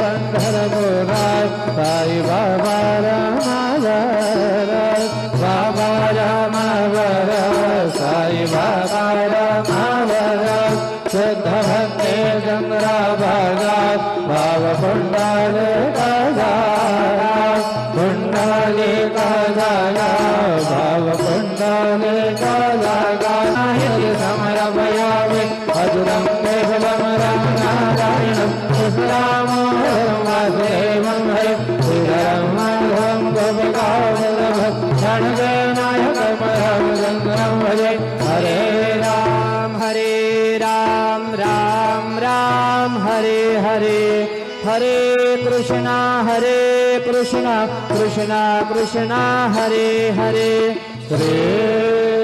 बंधर गोराय साई बाबा रामावर बाबा रामावर साई बाबा रामावर शुद्ध भक्ते चंद्रा भगा भाव कुंडाले काजा कुंडाले काजा भाव कुंडाले काजा गाहि समर भयावे अजुरं केवलं राम नारायणं रामो वासुदेवं हरे श्रीधरं माधवं गोपिकावल्लभं क्षणजनायकं शङ्करं भजे हरे राम राम राम हरे हरे हरे कृष्णा कृष्णा कृष्णा कृष्णा हरे हरे श्री